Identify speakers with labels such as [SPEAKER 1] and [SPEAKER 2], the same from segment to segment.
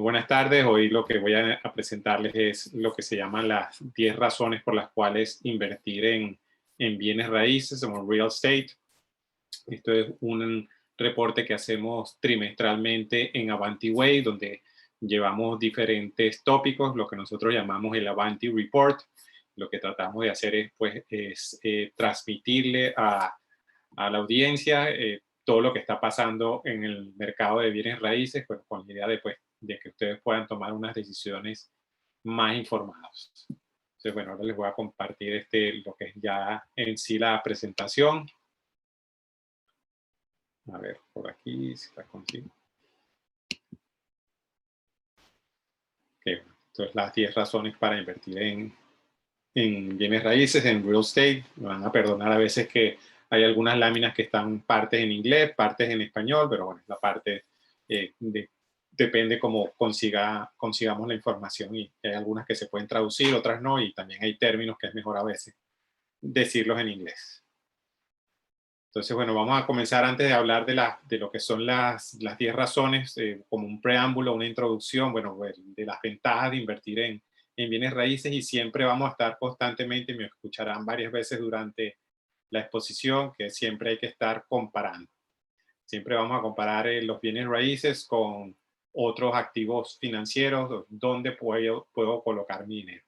[SPEAKER 1] Buenas tardes. Hoy lo que voy a presentarles es lo que se llaman las 10 razones por las cuales invertir en bienes raíces o real estate. Esto es un reporte que hacemos trimestralmente en Avanti Way, donde llevamos diferentes tópicos, lo que nosotros llamamos el Avanti Report. Lo que tratamos de hacer es transmitirle a la audiencia todo lo que está pasando en el mercado de bienes raíces, pues, con la idea de que ustedes puedan tomar unas decisiones más informadas. Entonces, bueno, ahora les voy a compartir lo que es ya en sí la presentación. A ver, por aquí, si la consigo. Okay, entonces, las 10 razones para invertir en bienes raíces, en real estate. Me van a perdonar a veces que hay algunas láminas que están partes en inglés, partes en español, pero bueno, la parte depende cómo consigamos la información, y hay algunas que se pueden traducir, otras no, y también hay términos que es mejor a veces decirlos en inglés. Entonces, bueno, vamos a comenzar antes de hablar de lo que son las 10 razones, como un preámbulo, una introducción, bueno, de las ventajas de invertir en bienes raíces, y siempre vamos a estar constantemente, me escucharán varias veces durante la exposición, que siempre hay que estar comparando. Siempre vamos a comparar los bienes raíces con otros activos financieros, donde puedo colocar mi dinero.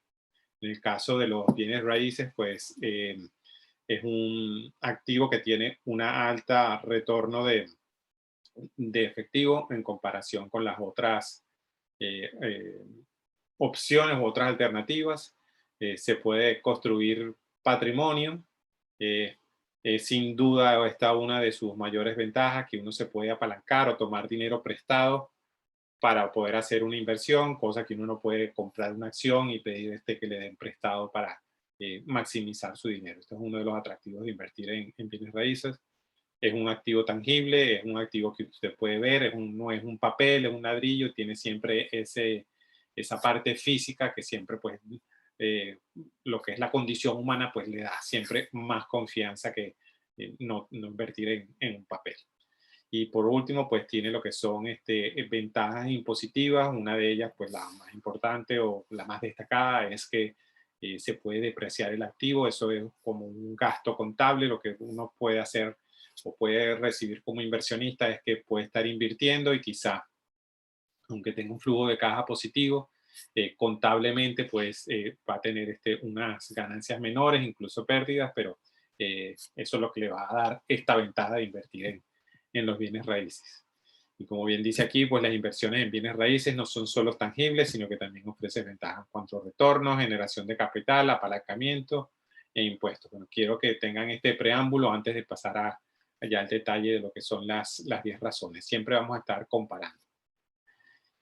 [SPEAKER 1] En el caso de los bienes raíces, pues es un activo que tiene una alta retorno de efectivo en comparación con las otras eh, eh, opciones u otras alternativas. Se puede construir patrimonio. eh, Sin duda está una de sus mayores ventajas, que uno se puede apalancar o tomar dinero prestado para poder hacer una inversión, cosa que uno no puede comprar una acción y pedir que le den prestado para maximizar su dinero. Esto es uno de los atractivos de invertir en bienes raíces. Es un activo tangible, es un activo que usted puede ver, no es un papel, es un ladrillo, tiene siempre esa parte física que siempre, pues, lo que es la condición humana, pues le da siempre más confianza que no invertir en un papel. Y por último, pues tiene lo que son ventajas impositivas. Una de ellas, pues la más importante o la más destacada, es que se puede depreciar el activo. Eso es como un gasto contable. Lo que uno puede hacer o puede recibir como inversionista es que puede estar invirtiendo y quizá, aunque tenga un flujo de caja positivo, contablemente pues va a tener unas ganancias menores, incluso pérdidas, pero eso es lo que le va a dar esta ventaja de invertir en los bienes raíces. Y como bien dice aquí, pues las inversiones en bienes raíces no son solo tangibles, sino que también ofrecen ventajas en cuanto a retornos, generación de capital, apalancamiento e impuestos. Bueno, quiero que tengan este preámbulo antes de pasar allá al detalle de lo que son las 10 razones. Siempre vamos a estar comparando.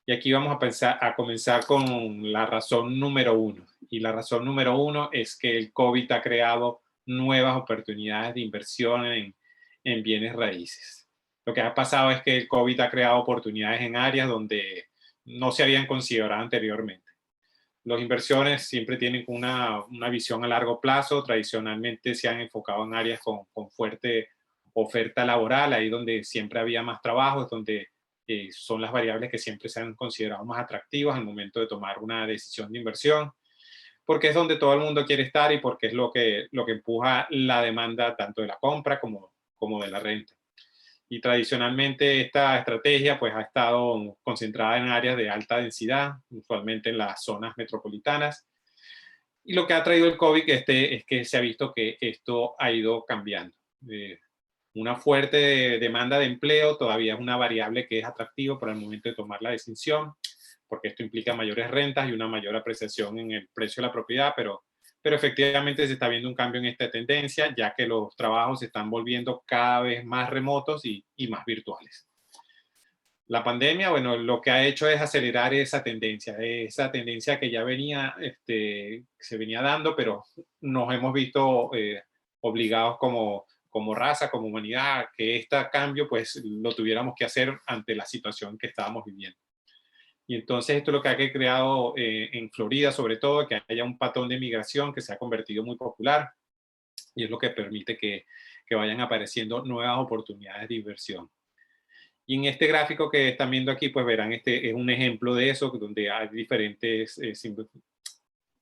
[SPEAKER 1] Y aquí vamos a comenzar con la razón número 1. Y la razón número 1 es que el COVID ha creado nuevas oportunidades de inversión en bienes raíces. Lo que ha pasado es que el COVID ha creado oportunidades en áreas donde no se habían considerado anteriormente. Las inversiones siempre tienen una visión a largo plazo. Tradicionalmente se han enfocado en áreas con fuerte oferta laboral, ahí donde siempre había más trabajo, es donde son las variables que siempre se han considerado más atractivas al momento de tomar una decisión de inversión, porque es donde todo el mundo quiere estar y porque es lo que empuja la demanda tanto de la compra como de la renta. Y tradicionalmente esta estrategia pues ha estado concentrada en áreas de alta densidad, usualmente en las zonas metropolitanas. Y lo que ha traído el COVID es que se ha visto que esto ha ido cambiando. Una fuerte demanda de empleo todavía es una variable que es atractiva para el momento de tomar la decisión, porque esto implica mayores rentas y una mayor apreciación en el precio de la propiedad, pero efectivamente se está viendo un cambio en esta tendencia, ya que los trabajos se están volviendo cada vez más remotos y más virtuales. La pandemia, bueno, lo que ha hecho es acelerar esa tendencia que ya se venía dando, pero nos hemos visto obligados como raza, como humanidad, a que este cambio pues lo tuviéramos que hacer ante la situación que estábamos viviendo. Y entonces esto es lo que ha creado en Florida, sobre todo, que haya un patrón de migración que se ha convertido muy popular, y es lo que permite que vayan apareciendo nuevas oportunidades de inversión. Y en este gráfico que están viendo aquí, pues verán, este es un ejemplo de eso, donde hay diferentes,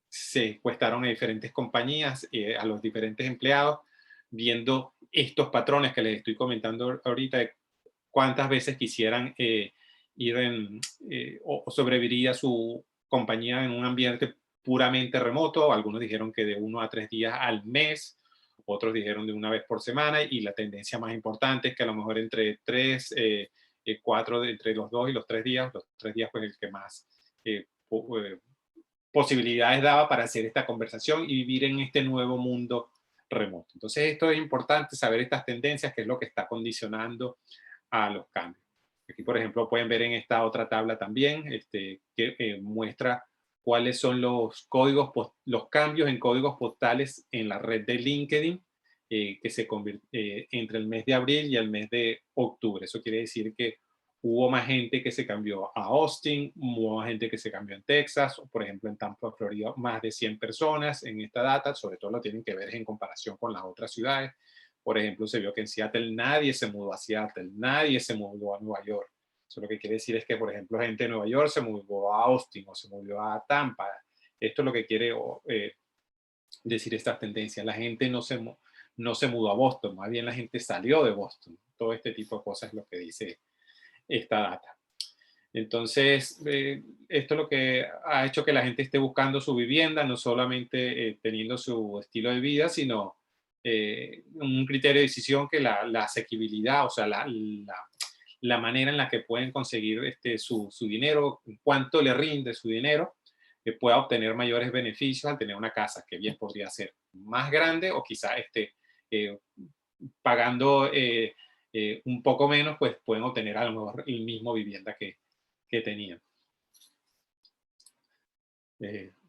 [SPEAKER 1] se encuestaron a diferentes compañías, a los diferentes empleados, viendo estos patrones que les estoy comentando ahorita, de cuántas veces quisieran ir o sobreviviría su compañía en un ambiente puramente remoto. Algunos dijeron que de 1 a 3 días al mes, otros dijeron de una vez por semana, y la tendencia más importante es que a lo mejor entre 4, entre los 2 y los 3 días, los 3 días pues el que más eh, posibilidades daba para hacer esta conversación y vivir en este nuevo mundo remoto. Entonces esto es importante, saber estas tendencias, que es lo que está condicionando a los cambios. Aquí, por ejemplo, pueden ver en esta otra tabla también, que muestra cuáles son los códigos, los cambios en códigos postales en la red de LinkedIn, que se entre el mes de abril y el mes de octubre. Eso quiere decir que hubo más gente que se cambió a Austin, hubo más gente que se cambió en Texas, o por ejemplo en Tampa, Florida, más de 100 personas en esta data. Sobre todo lo tienen que ver en comparación con las otras ciudades. Por ejemplo, se vio que en Seattle nadie se mudó a Seattle, nadie se mudó a Nueva York. Eso lo que quiere decir es que, por ejemplo, gente de Nueva York se mudó a Austin o se mudó a Tampa. Esto es lo que quiere decir estas tendencias. La gente no se mudó a Boston, más bien la gente salió de Boston. Todo este tipo de cosas es lo que dice esta data. Entonces, esto es lo que ha hecho que la gente esté buscando su vivienda, no solamente teniendo su estilo de vida, sino un criterio de decisión, que la asequibilidad, o sea, la manera en la que pueden conseguir su dinero, cuánto le rinde su dinero, que pueda obtener mayores beneficios al tener una casa que bien podría ser más grande, o quizá eh, pagando un poco menos, pues pueden obtener a lo mejor el mismo vivienda que tenían.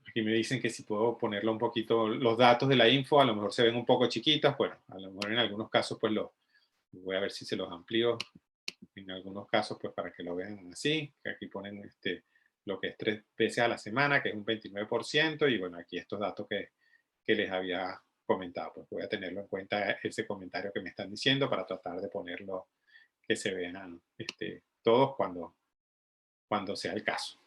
[SPEAKER 1] Aquí me dicen que si puedo ponerlo un poquito, los datos de la info a lo mejor se ven un poco chiquitos. Bueno, a lo mejor en algunos casos pues voy a ver si se los amplío. En algunos casos pues para que lo vean así, que aquí ponen lo que es 3 veces a la semana, que es un 29%, y bueno, aquí estos datos que les había comentado. Pues voy a tenerlo en cuenta, ese comentario que me están diciendo, para tratar de ponerlo que se vean todos cuando sea el caso.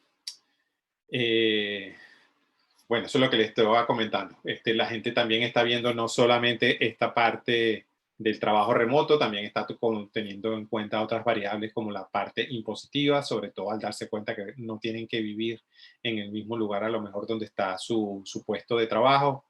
[SPEAKER 1] Bueno, eso es lo que les estaba comentando. La gente también está viendo no solamente esta parte del trabajo remoto, también está teniendo en cuenta otras variables como la parte impositiva, sobre todo al darse cuenta que no tienen que vivir en el mismo lugar a lo mejor donde está su puesto de trabajo.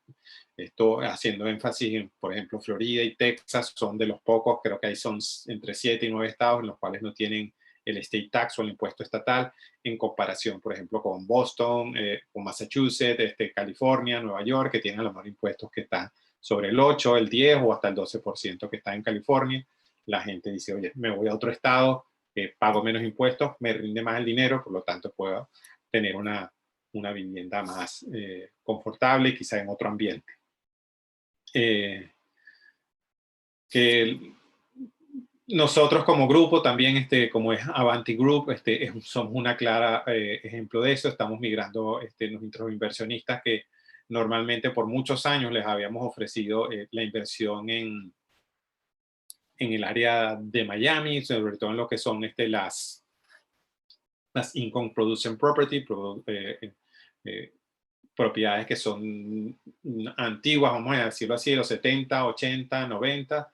[SPEAKER 1] Esto haciendo énfasis en, por ejemplo, Florida y Texas son de los pocos, creo que ahí son entre 7 y 9 estados en los cuales no tienen el state tax o el impuesto estatal, en comparación, por ejemplo, con Boston, con Massachusetts, California, Nueva York, que tienen a lo mejor impuestos que están sobre el 8, el 10 o hasta el 12% que está en California. La gente dice, oye, me voy a otro estado, pago menos impuestos, me rinde más el dinero, por lo tanto puedo tener una vivienda más confortable, quizá en otro ambiente. Que nosotros como grupo también, como es Avanti Group, somos una clara ejemplo de eso. Estamos migrando nuestros inversionistas, que normalmente por muchos años les habíamos ofrecido la inversión en el área de Miami, sobre todo en lo que son las income producing property, propiedades que son antiguas, vamos a decirlo así, de los 70, 80, 90.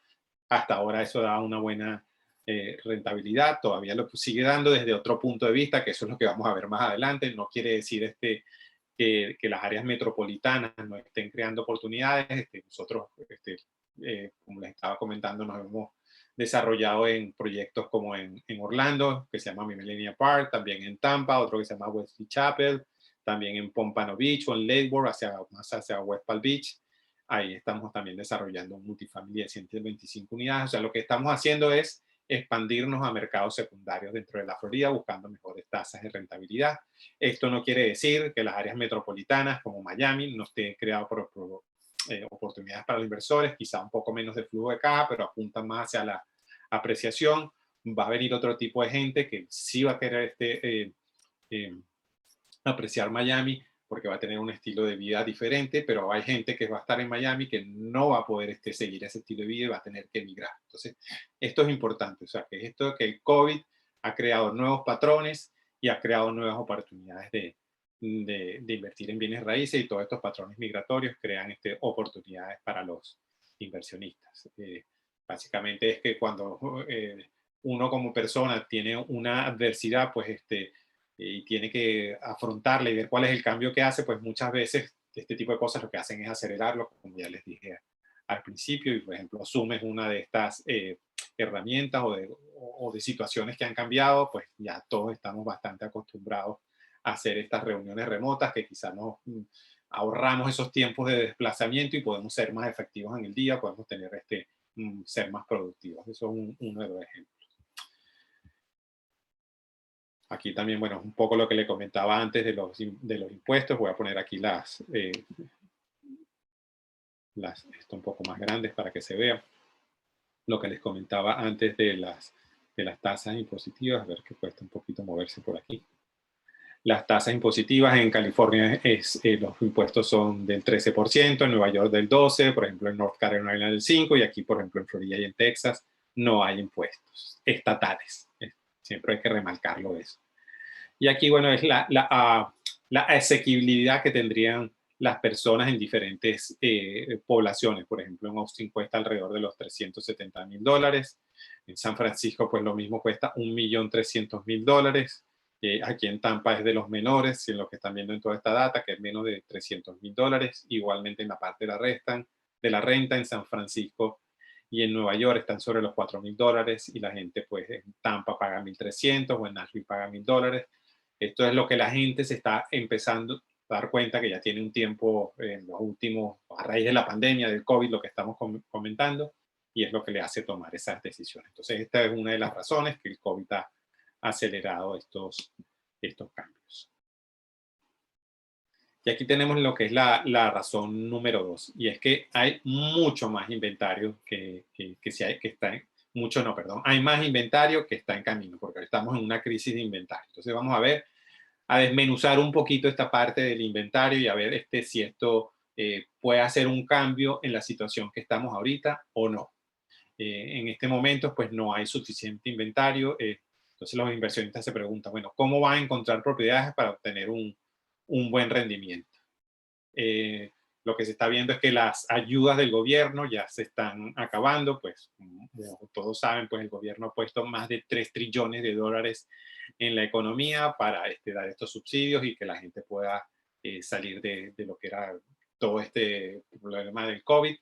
[SPEAKER 1] Hasta ahora eso da una buena rentabilidad, todavía lo sigue dando desde otro punto de vista, que eso es lo que vamos a ver más adelante. No quiere decir que las áreas metropolitanas no estén creando oportunidades. Nosotros, como les estaba comentando, nos hemos desarrollado en proyectos como en Orlando, que se llama Millenia Park, también en Tampa, otro que se llama Wesley Chapel, también en Pompano Beach o en Lake Worth, más hacia West Palm Beach. Ahí estamos también desarrollando un multifamily de 125 unidades. O sea, lo que estamos haciendo es expandirnos a mercados secundarios dentro de la Florida, buscando mejores tasas de rentabilidad. Esto no quiere decir que las áreas metropolitanas como Miami no estén creadas por oportunidades para los inversores, quizá un poco menos de flujo de caja, pero apuntan más hacia la apreciación. Va a venir otro tipo de gente que sí va a querer apreciar Miami, porque va a tener un estilo de vida diferente, pero hay gente que va a estar en Miami que no va a poder seguir ese estilo de vida y va a tener que emigrar. Entonces, esto es importante, o sea, que el COVID ha creado nuevos patrones y ha creado nuevas oportunidades de invertir en bienes raíces, y todos estos patrones migratorios crean oportunidades para los inversionistas. Básicamente es que cuando uno como persona tiene una adversidad, pues y tiene que afrontarla y ver cuál es el cambio que hace, pues muchas veces este tipo de cosas lo que hacen es acelerarlo, como ya les dije al principio, y por ejemplo asumes una de estas herramientas o de situaciones que han cambiado, pues ya todos estamos bastante acostumbrados a hacer estas reuniones remotas, que quizás nos ahorramos esos tiempos de desplazamiento y podemos ser más efectivos en el día, podemos tener ser más productivos. Eso es uno de los ejemplos. Aquí también, bueno, un poco lo que le comentaba antes de los impuestos. Voy a poner aquí esto un poco más grandes para que se vea. Lo que les comentaba antes de las tasas impositivas. A ver, que cuesta un poquito moverse por aquí. Las tasas impositivas en California, los impuestos son del 13%, en Nueva York del 12%, por ejemplo en North Carolina del 5%, y aquí, por ejemplo, en Florida y en Texas no hay impuestos estatales. Siempre hay que remarcarlo eso. Y aquí, bueno, es la asequibilidad que tendrían las personas en diferentes poblaciones. Por ejemplo, en Austin cuesta alrededor de los $370,000. En San Francisco, pues lo mismo, cuesta $1,300,000. Aquí en Tampa es de los menores, en lo que están viendo en toda esta data, que es menos de $300,000. Igualmente en la parte de la renta en San Francisco y en Nueva York están sobre los $4,000, y la gente pues en Tampa paga 1,300 o en Nashville paga $1,000. Esto es lo que la gente se está empezando a dar cuenta, que ya tiene un tiempo en los últimos, a raíz de la pandemia, del COVID, lo que estamos comentando, y es lo que le hace tomar esas decisiones. Entonces, esta es una de las razones que el COVID ha acelerado estos cambios. Y aquí tenemos lo que es la razón número 2, y es que hay mucho más inventario hay más inventario que está en camino, porque estamos en una crisis de inventario. Entonces vamos a desmenuzar un poquito esta parte del inventario y a ver si esto puede hacer un cambio en la situación que estamos ahorita o no. En este momento, pues no hay suficiente inventario. Entonces los inversionistas se preguntan, bueno, ¿cómo van a encontrar propiedades para obtener un buen rendimiento? Lo que se está viendo es que las ayudas del gobierno ya se están acabando, pues como todos saben, pues el gobierno ha puesto más de $3 trillones en la economía para dar estos subsidios y que la gente pueda salir de lo que era todo este problema del COVID.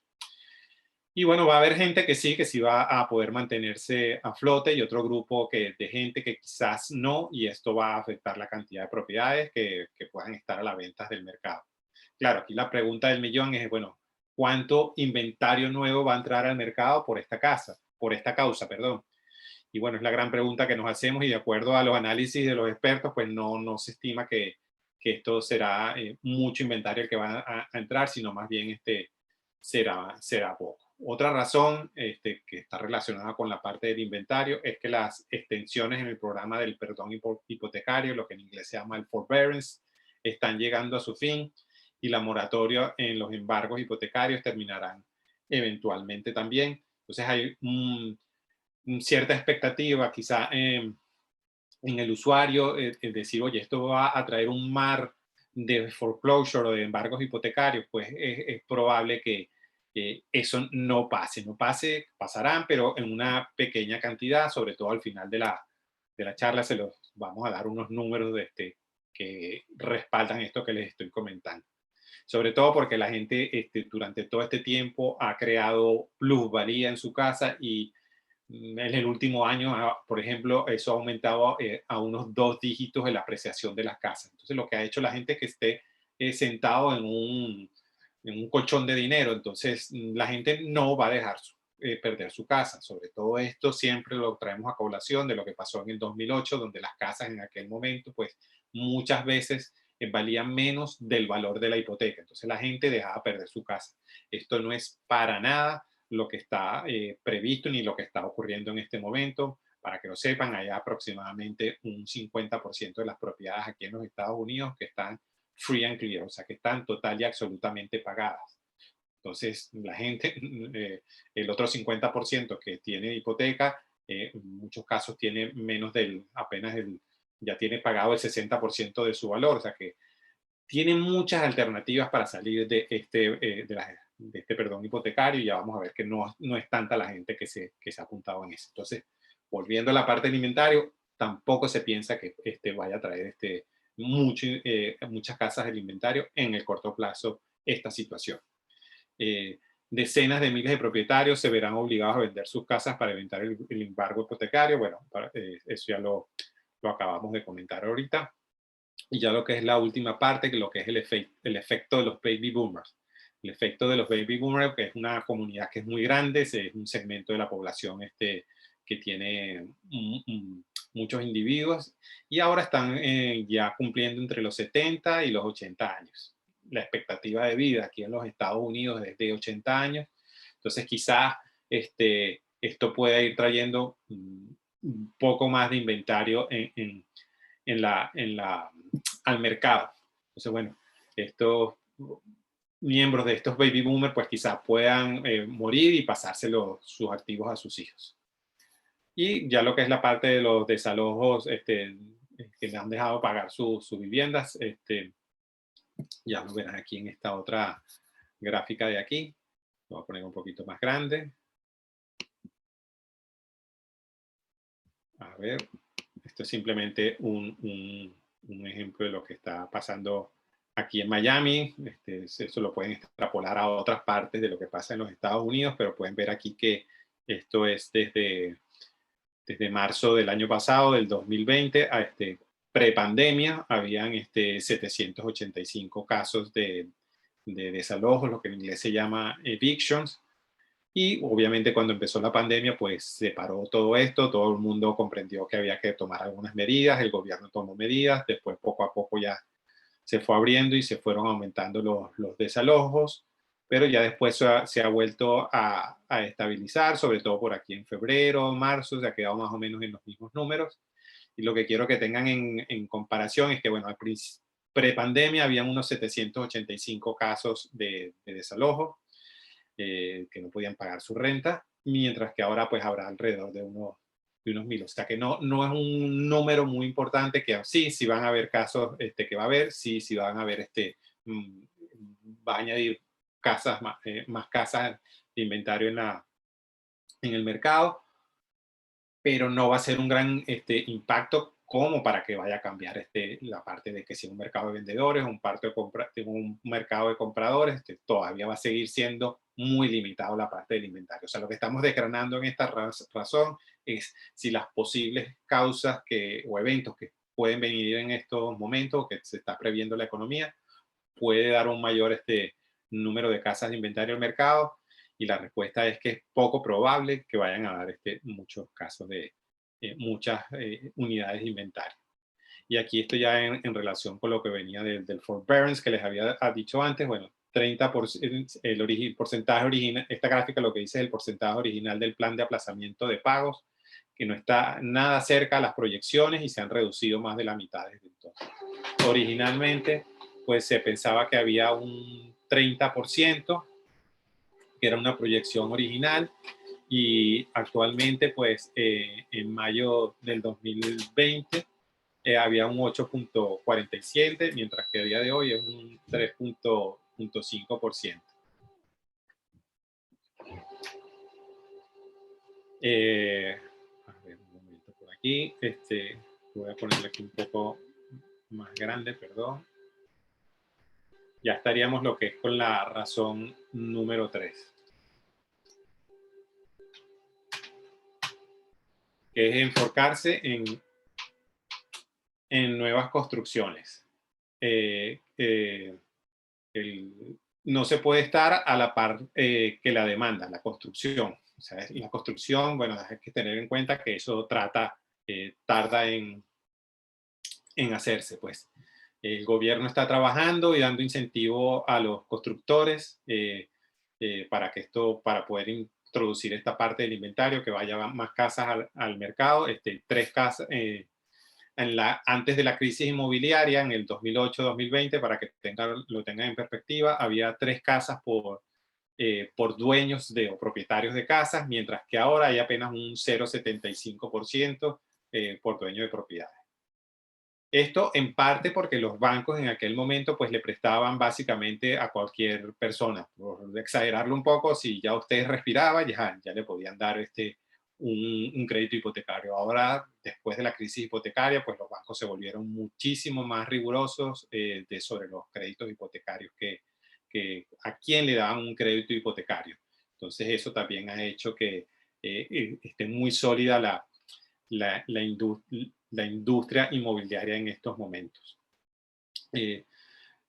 [SPEAKER 1] Y bueno, va a haber gente que sí va a poder mantenerse a flote, y otro grupo de gente que quizás no, y esto va a afectar la cantidad de propiedades que puedan estar a la venta del mercado. Claro, aquí la pregunta del millón es, bueno, ¿cuánto inventario nuevo va a entrar al mercado por esta causa, perdón? Y bueno, es la gran pregunta que nos hacemos, y de acuerdo a los análisis de los expertos, pues no se estima que esto será mucho inventario el que va a entrar, sino más bien será poco. Otra razón que está relacionada con la parte del inventario es que las extensiones en el programa del perdón hipotecario, lo que en inglés se llama el forbearance, están llegando a su fin, y la moratoria en los embargos hipotecarios terminarán eventualmente también. Entonces hay cierta expectativa quizá en el usuario, es decir, oye, esto va a traer un mar de foreclosure o de embargos hipotecarios. Pues es probable que eso no pase, pasarán, pero en una pequeña cantidad. Sobre todo al final de la charla se los vamos a dar unos números que respaldan esto que les estoy comentando. Sobre todo porque la gente durante todo este tiempo ha creado plusvalía en su casa, y en el último año, por ejemplo, eso ha aumentado a unos 2 dígitos en la apreciación de las casas. Entonces, lo que ha hecho la gente es que esté sentado en un colchón de dinero. Entonces, la gente no va a dejar perder su casa. Sobre todo esto siempre lo traemos a colación de lo que pasó en el 2008, donde las casas en aquel momento, pues muchas veces valían menos del valor de la hipoteca. Entonces, la gente dejaba perder su casa. Esto no es para nada lo que está previsto ni lo que está ocurriendo en este momento. Para que lo sepan, hay aproximadamente un 50% de las propiedades aquí en los Estados Unidos que están free and clear, o sea, que están total y absolutamente pagadas. Entonces, la gente, el otro 50% que tiene hipoteca, en muchos casos tiene menos ya tiene pagado el 60% de su valor, o sea que tiene muchas alternativas para salir de este perdón hipotecario, y ya vamos a ver que no es tanta la gente que se ha apuntado en eso. Entonces, volviendo a la parte del inventario, tampoco se piensa que vaya a traer muchas casas del inventario en el corto plazo esta situación. Decenas de miles de propietarios se verán obligados a vender sus casas para evitar el embargo hipotecario. Bueno, eso ya lo acabamos de comentar ahorita. Y ya lo que es la última parte, que lo que es el efecto de los baby boomers. El efecto de los baby boomers, que es una comunidad que es muy grande, es un segmento de la población que tiene muchos individuos, y ahora están ya cumpliendo entre los 70 y los 80 años. La expectativa de vida aquí en los Estados Unidos es de 80 años, entonces quizás esto pueda ir trayendo un poco más de inventario al mercado. Entonces, bueno, estos miembros de estos baby boomers pues quizás puedan morir y pasárselo sus activos a sus hijos. Y ya lo que es la parte de los desalojos que le han dejado pagar sus viviendas, ya lo verán aquí en esta otra gráfica de aquí. Lo voy a poner un poquito más grande. A ver, esto es simplemente un ejemplo de lo que está pasando aquí en Miami. Eso lo pueden extrapolar a otras partes de lo que pasa en los Estados Unidos, pero pueden ver aquí que esto es desde marzo del año pasado, del 2020, a prepandemia, habían 785 casos de desalojos, lo que en inglés se llama evictions. Y obviamente cuando empezó la pandemia, pues se paró todo esto, todo el mundo comprendió que había que tomar algunas medidas, el gobierno tomó medidas, después poco a poco ya se fue abriendo y se fueron aumentando los desalojos, pero ya después se ha vuelto a estabilizar, sobre todo por aquí en febrero, marzo, se ha quedado más o menos en los mismos números. Y lo que quiero que tengan en comparación es que, bueno, pre-pandemia habían unos 785 casos de desalojo, que no podían pagar su renta, mientras que ahora pues habrá alrededor de unos 1000. O sea que no es un número muy importante, que sí van a haber casos que va a haber, sí van a haber, va a añadir más casas de inventario en el mercado, pero no va a ser un gran impacto como para que vaya a cambiar la parte de que sea un mercado de vendedores, un mercado de compradores, todavía va a seguir siendo muy limitado la parte del inventario. O sea, lo que estamos desgranando en esta razón es si las posibles causas o eventos que pueden venir en estos momentos, que se está previendo la economía, puede dar un mayor número de casas de inventario al mercado, y la respuesta es que es poco probable que vayan a dar muchos casos de muchas unidades de inventario. Y aquí estoy ya en relación con lo que venía del forbearance que les había dicho antes. Bueno, 30%, el porcentaje original, esta gráfica lo que dice es el porcentaje original del plan de aplazamiento de pagos, que no está nada cerca a las proyecciones y se han reducido más de la mitad desde entonces. Originalmente, pues se pensaba que había un 30%, que era una proyección original, y actualmente, pues en mayo del 2020 había un 8.47, mientras que a día de hoy es un 3.5%. A ver, un momento por aquí. Voy a ponerle aquí un poco más grande, perdón. Ya estaríamos lo que es con la razón número 3. Que es enfocarse en nuevas construcciones. No se puede estar a la par que la demanda, la construcción. O sea, la construcción, bueno, hay que tener en cuenta que eso tarda en hacerse, pues. El gobierno está trabajando y dando incentivo a los constructores para poder introducir esta parte del inventario, que vaya más casas al mercado. 3 casas, antes de la crisis inmobiliaria, en el 2008-2020, para que lo tengan en perspectiva, había 3 casas por dueños o propietarios de casas, mientras que ahora hay apenas un 0,75% por dueño de propiedades. Esto en parte porque los bancos en aquel momento pues le prestaban básicamente a cualquier persona. Por exagerarlo un poco, si ya usted respiraba, ya le podían dar un crédito hipotecario. Ahora, después de la crisis hipotecaria, pues los bancos se volvieron muchísimo más rigurosos sobre los créditos hipotecarios que a quién le daban un crédito hipotecario. Entonces eso también ha hecho que esté muy sólida la industria inmobiliaria en estos momentos.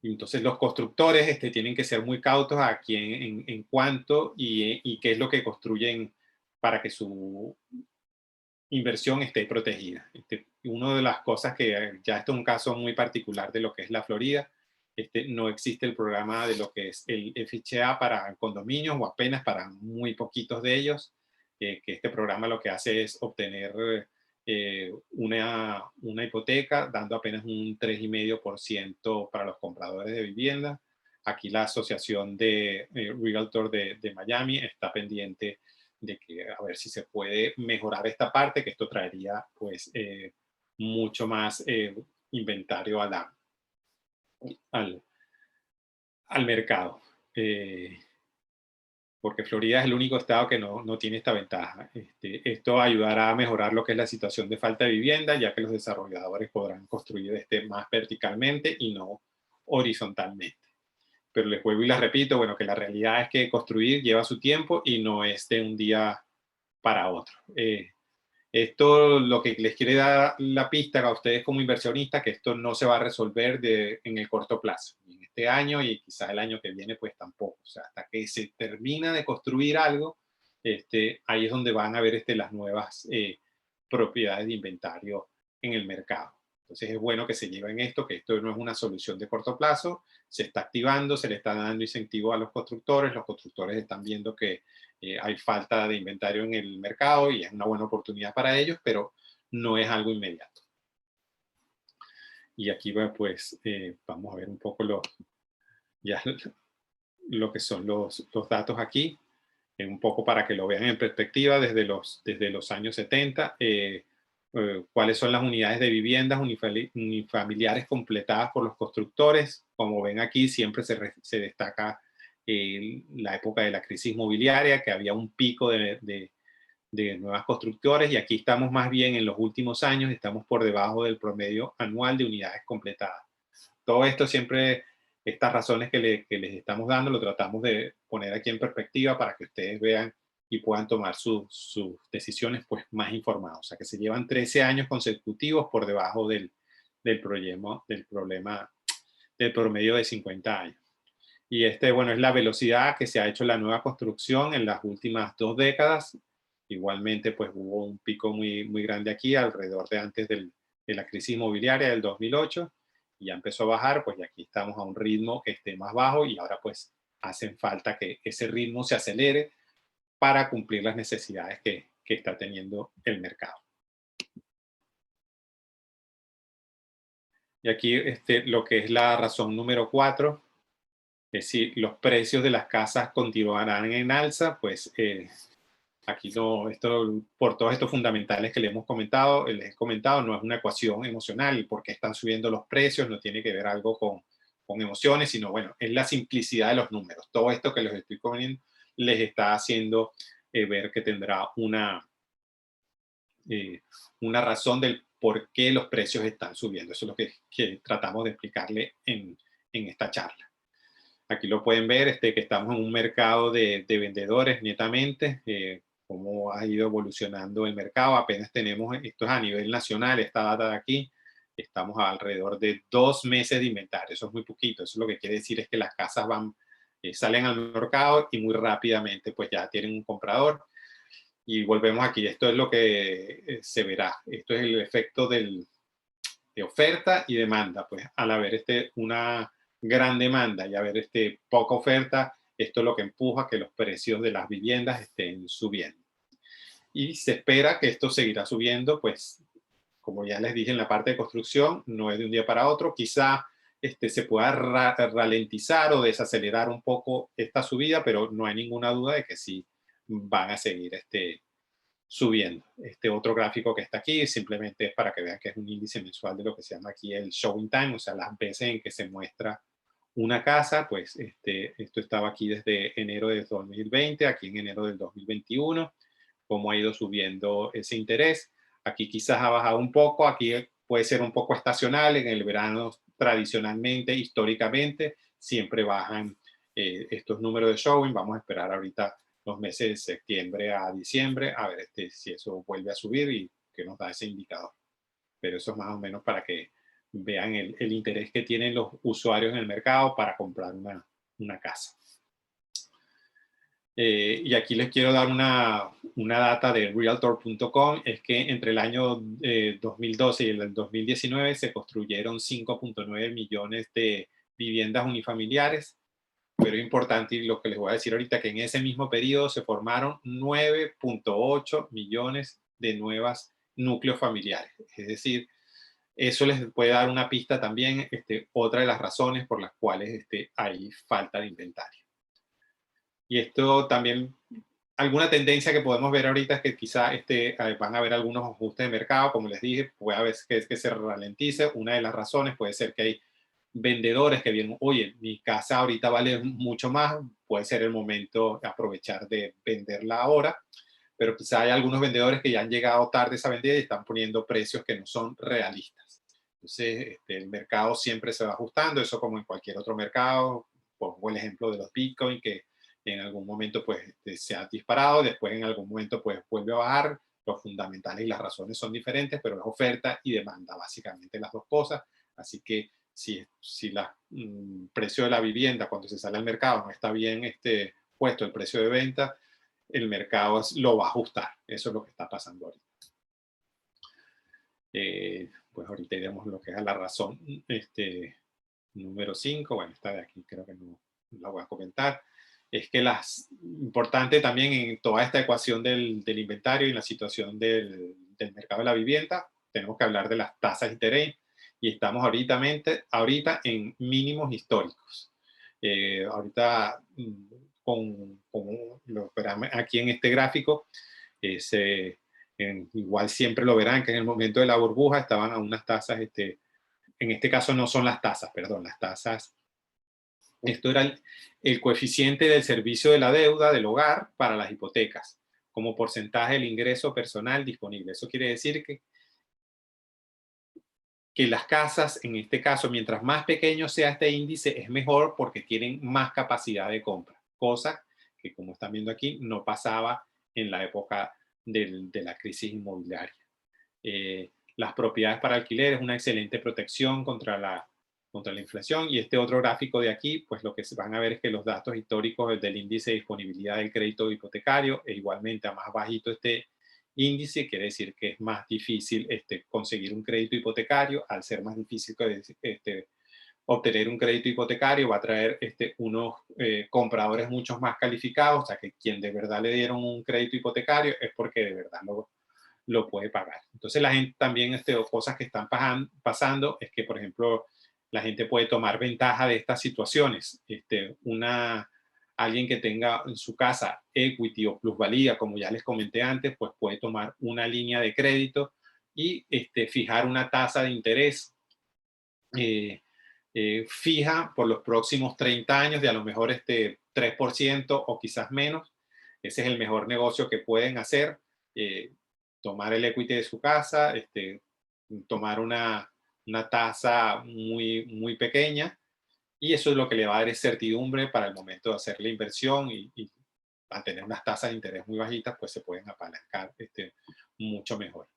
[SPEAKER 1] Entonces los constructores tienen que ser muy cautos aquí en cuánto y qué es lo que construyen para que su inversión esté protegida. Una de las cosas que ya esto es un caso muy particular de lo que es la Florida, no existe el programa de lo que es el FHA para condominios o apenas para muy poquitos de ellos, que este programa lo que hace es obtener una hipoteca dando apenas un 3,5% para los compradores de vivienda. Aquí la Asociación de Realtor de Miami está pendiente de que a ver si se puede mejorar esta parte, que esto traería pues mucho más inventario al, al mercado. Porque Florida es el único estado que no tiene esta ventaja. Esto ayudará a mejorar lo que es la situación de falta de vivienda, ya que los desarrolladores podrán construir más verticalmente y no horizontalmente. Pero les vuelvo y les repito, bueno, que la realidad es que construir lleva su tiempo y no es de un día para otro. Esto lo que les quiere dar la pista a ustedes como inversionistas, que esto no se va a resolver en el corto plazo. En este año y quizás el año que viene, pues tampoco. O sea, hasta que se termina de construir algo, ahí es donde van a ver las nuevas propiedades de inventario en el mercado. Entonces es bueno que se lleven esto, que esto no es una solución de corto plazo, se está activando, se le está dando incentivo a los constructores están viendo que hay falta de inventario en el mercado y es una buena oportunidad para ellos, pero no es algo inmediato. Y aquí pues vamos a ver un poco lo que son los datos aquí, un poco para que lo vean en perspectiva desde los años 70. Cuáles son las unidades de viviendas unifamiliares completadas por los constructores. Como ven aquí, siempre se destaca la época de la crisis inmobiliaria, que había un pico de nuevas constructores, y aquí estamos más bien en los últimos años, estamos por debajo del promedio anual de unidades completadas. Todo esto siempre, estas razones que les estamos dando, lo tratamos de poner aquí en perspectiva para que ustedes vean y puedan tomar sus decisiones pues más informadas. O sea, que se llevan 13 años consecutivos por debajo del promedio de 50 años. Y bueno, es la velocidad que se ha hecho la nueva construcción en las últimas 2 décadas. Igualmente, pues hubo un pico muy, muy grande aquí, alrededor de antes de la crisis inmobiliaria del 2008, y ya empezó a bajar, pues y aquí estamos a un ritmo que esté más bajo, y ahora pues hacen falta que ese ritmo se acelere para cumplir las necesidades que está teniendo el mercado. Y aquí lo que es la razón número 4, es si los precios de las casas continuarán en alza, pues aquí por todos estos fundamentales que les he comentado, no es una ecuación emocional, porque están subiendo los precios, no tiene que ver algo con emociones, sino bueno, es la simplicidad de los números. Todo esto que les estoy poniendo les está haciendo ver que tendrá una razón del por qué los precios están subiendo. Eso es lo que tratamos de explicarle en esta charla. Aquí lo pueden ver, que estamos en un mercado de vendedores netamente, cómo ha ido evolucionando el mercado. Apenas tenemos, esto es a nivel nacional, esta data de aquí, estamos alrededor de 2 meses de inventario. Eso es muy poquito. Eso lo que quiere decir es que las casas salen al mercado y muy rápidamente pues ya tienen un comprador. Y volvemos aquí, esto es lo que se verá. Esto es el efecto de oferta y demanda. Pues al haber una gran demanda y haber poca oferta, esto es lo que empuja que los precios de las viviendas estén subiendo. Y se espera que esto seguirá subiendo, pues como ya les dije en la parte de construcción, no es de un día para otro. Quizá se pueda ralentizar o desacelerar un poco esta subida, pero no hay ninguna duda de que sí van a seguir subiendo. Este otro gráfico que está aquí simplemente es para que vean que es un índice mensual de lo que se llama aquí el showing time, o sea, las veces en que se muestra una casa. Pues esto estaba aquí desde enero de 2020, aquí en enero del 2021, cómo ha ido subiendo ese interés. Aquí quizás ha bajado un poco, aquí puede ser un poco estacional, en el verano tradicionalmente, históricamente, siempre bajan estos números de showing. Vamos a esperar ahorita los meses de septiembre a diciembre a ver si eso vuelve a subir y que nos da ese indicador. Pero eso es más o menos para que vean el interés que tienen los usuarios en el mercado para comprar una casa. Y aquí les quiero dar una data de Realtor.com. Es que entre el año 2012 y el 2019 se construyeron 5.9 millones de viviendas unifamiliares. Pero es importante, y lo que les voy a decir ahorita, que en ese mismo periodo se formaron 9.8 millones de nuevas núcleos familiares. Es decir, eso les puede dar una pista también, otra de las razones por las cuales hay falta de inventario. Y esto también, alguna tendencia que podemos ver ahorita es que quizá van a haber algunos ajustes de mercado, como les dije, puede haber que se ralentice. Una de las razones puede ser que hay vendedores que vienen, oye, mi casa ahorita vale mucho más, puede ser el momento de aprovechar de venderla ahora, pero quizá hay algunos vendedores que ya han llegado tarde a esa vendida y están poniendo precios que no son realistas. Entonces, el mercado siempre se va ajustando, eso como en cualquier otro mercado. Pongo el ejemplo de los Bitcoin, que en algún momento pues se ha disparado, después en algún momento pues vuelve a bajar. Los fundamentales y las razones son diferentes, pero es oferta y demanda, básicamente las dos cosas. Así que si el precio de la vivienda cuando se sale al mercado no está bien puesto el precio de venta, el mercado lo va a ajustar. Eso es lo que está pasando ahorita. Pues ahorita iremos lo que es a la razón número 5. Bueno, esta de aquí creo que no la voy a comentar. Es que importante también en toda esta ecuación del inventario y la situación del mercado de la vivienda, tenemos que hablar de las tasas de interés, y estamos ahorita en mínimos históricos. Ahorita, como lo verán aquí en este gráfico, igual siempre lo verán que en el momento de la burbuja estaban a unas tasas, en este caso no son las tasas, perdón, las tasas, esto era el coeficiente del servicio de la deuda del hogar para las hipotecas, como porcentaje del ingreso personal disponible. Eso quiere decir que las casas, en este caso, mientras más pequeño sea este índice, es mejor porque tienen más capacidad de compra, cosa que, como están viendo aquí, no pasaba en la época de la crisis inmobiliaria. Las propiedades para alquiler es una excelente protección contra la inflación. Y este otro gráfico de aquí, pues lo que se van a ver es que los datos históricos del índice de disponibilidad del crédito hipotecario es igualmente a más bajito este índice, quiere decir que es más difícil conseguir un crédito hipotecario. Al ser más difícil obtener un crédito hipotecario, va a traer unos compradores mucho más calificados, o sea que quien de verdad le dieron un crédito hipotecario es porque de verdad lo puede pagar. Entonces la gente también, cosas que están pasando es que, por ejemplo, la gente puede tomar ventaja de estas situaciones. Alguien que tenga en su casa equity o plusvalía, como ya les comenté antes, pues puede tomar una línea de crédito y fijar una tasa de interés fija por los próximos 30 años de a lo mejor 3% o quizás menos. Ese es el mejor negocio que pueden hacer. Tomar el equity de su casa, tomar una tasa muy, muy pequeña, y eso es lo que le va a dar certidumbre para el momento de hacer la inversión, y al tener unas tasas de interés muy bajitas, pues se pueden apalancar mucho mejor.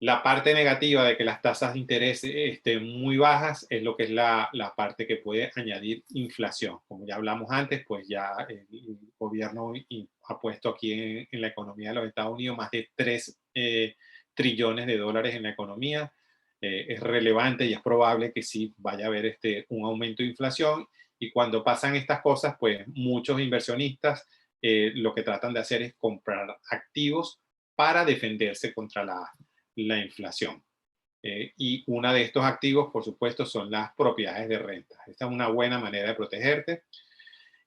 [SPEAKER 1] La parte negativa de que las tasas de interés estén muy bajas es lo que es la parte que puede añadir inflación. Como ya hablamos antes, pues ya el gobierno ha puesto aquí en la economía de los Estados Unidos más de 3 trillones de dólares en la economía. Es relevante y es probable que sí vaya a haber un aumento de inflación. Y cuando pasan estas cosas, pues muchos inversionistas lo que tratan de hacer es comprar activos para defenderse contra la inflación. Y una de estos activos, por supuesto, son las propiedades de renta. Esta es una buena manera de protegerte.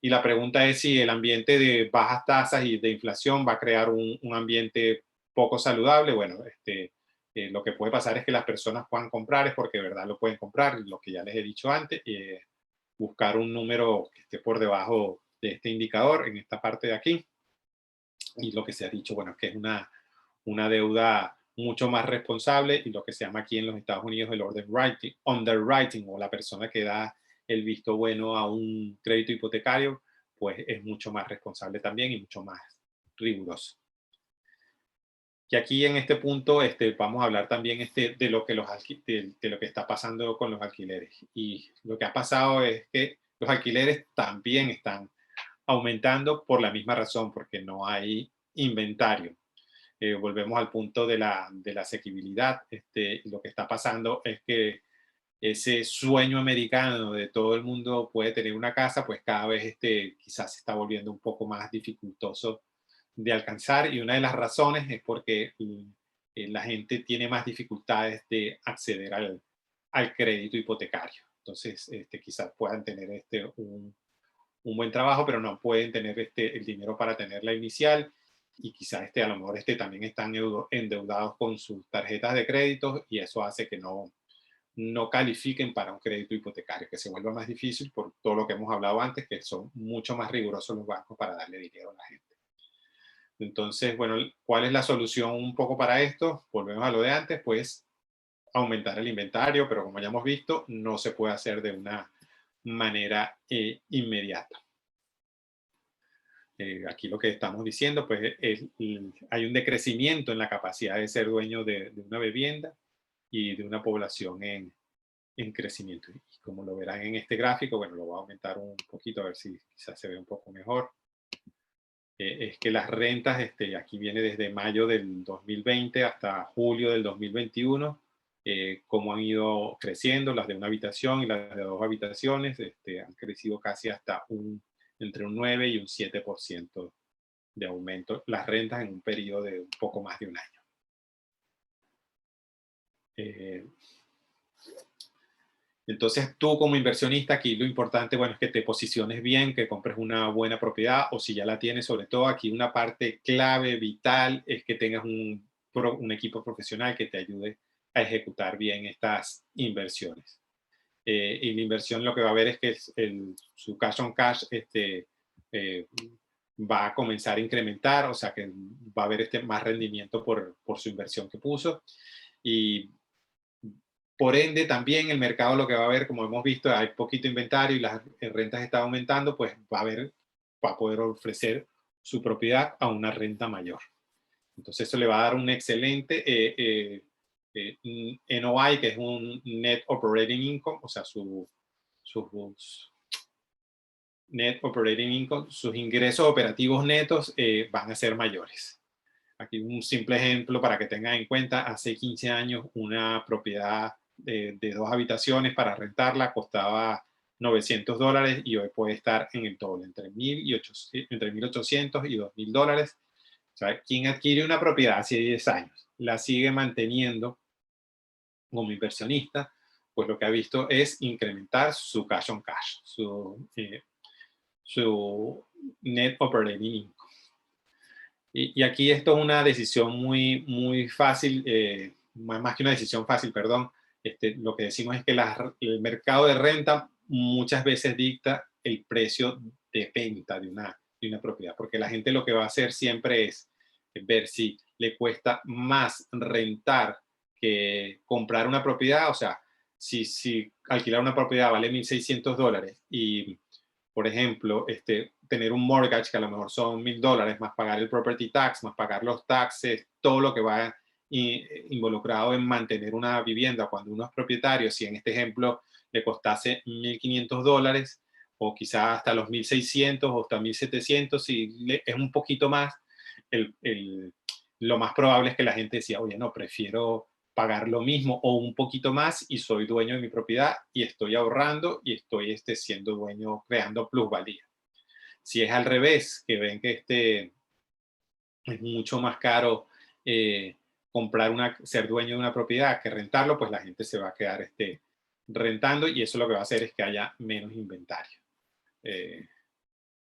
[SPEAKER 1] Y la pregunta es si el ambiente de bajas tasas y de inflación va a crear un ambiente poco saludable. Bueno, lo que puede pasar es que las personas puedan comprar, es porque de verdad lo pueden comprar, lo que ya les he dicho antes, buscar un número que esté por debajo de este indicador en esta parte de aquí. Y lo que se ha dicho, bueno, es que es una deuda mucho más responsable y lo que se llama aquí en los Estados Unidos el underwriting o la persona que da el visto bueno a un crédito hipotecario, pues es mucho más responsable también y mucho más riguroso. Y aquí en este punto vamos a hablar también de lo que de lo que está pasando con los alquileres. Y lo que ha pasado es que los alquileres también están aumentando por la misma razón, porque no hay inventario. Volvemos al punto de la asequibilidad. Lo que está pasando es que ese sueño americano de todo el mundo puede tener una casa, pues cada vez quizás se está volviendo un poco más dificultoso de alcanzar. Y una de las razones es porque la gente tiene más dificultades de acceder al crédito hipotecario. Entonces, quizás puedan tener un buen trabajo, pero no pueden tener el dinero para tener la inicial y quizás a lo mejor también están endeudados con sus tarjetas de crédito y eso hace que no califiquen para un crédito hipotecario, que se vuelva más difícil por todo lo que hemos hablado antes, que son mucho más rigurosos los bancos para darle dinero a la gente. Entonces, bueno, ¿cuál es la solución un poco para esto? Volvemos a lo de antes, pues aumentar el inventario, pero como ya hemos visto, no se puede hacer de una manera inmediata. Aquí lo que estamos diciendo, pues hay un decrecimiento en la capacidad de ser dueño de una vivienda y de una población en crecimiento. Y como lo verán en este gráfico, bueno, lo voy a aumentar un poquito a ver si quizás se ve un poco mejor. Es que las rentas, aquí viene desde mayo del 2020 hasta julio del 2021, cómo han ido creciendo las de una habitación y las de dos habitaciones, han crecido casi hasta entre un 9 y un 7% de aumento las rentas en un periodo de un poco más de un año. Entonces tú como inversionista, aquí lo importante, bueno, es que te posiciones bien, que compres una buena propiedad o si ya la tienes, sobre todo aquí una parte clave, vital, es que tengas un equipo profesional que te ayude a ejecutar bien estas inversiones. Y la inversión lo que va a ver es que su cash on cash va a comenzar a incrementar, o sea que va a haber más rendimiento por su inversión que puso. Y por ende, también el mercado lo que va a ver, como hemos visto, hay poquito inventario y las rentas están aumentando, pues va a poder ofrecer su propiedad a una renta mayor. Entonces eso le va a dar un excelente NOI, que es un Net Operating Income, o sea, sus Net Operating Income, sus ingresos operativos netos van a ser mayores. Aquí un simple ejemplo para que tengan en cuenta, hace 15 años una propiedad de 2 habitaciones para rentarla costaba $900 y hoy puede estar en el doble, entre 1.800 y $2.000. O sea, quien adquiere una propiedad hace 10 años, la sigue manteniendo como inversionista, pues lo que ha visto es incrementar su cash on cash, su net operating income. Y aquí esto es una decisión muy, muy fácil, más que una decisión fácil, perdón. Lo que decimos es que el mercado de renta muchas veces dicta el precio de venta de una propiedad, porque la gente lo que va a hacer siempre es ver si le cuesta más rentar que comprar una propiedad. O sea, si alquilar una propiedad vale $1.600 y por ejemplo, tener un mortgage que a lo mejor son $1.000, más pagar el property tax, más pagar los taxes, todo lo que va involucrado en mantener una vivienda cuando uno es propietario, si en este ejemplo le costase $1.500 o quizás hasta los 1.600 o hasta 1.700, si es un poquito más, lo más probable es que la gente decía, oye, no, prefiero pagar lo mismo o un poquito más y soy dueño de mi propiedad y estoy ahorrando y estoy siendo dueño, creando plusvalía. Si es al revés, que ven que es mucho más caro ser dueño de una propiedad que rentarlo, pues la gente se va a quedar rentando y eso lo que va a hacer es que haya menos inventario.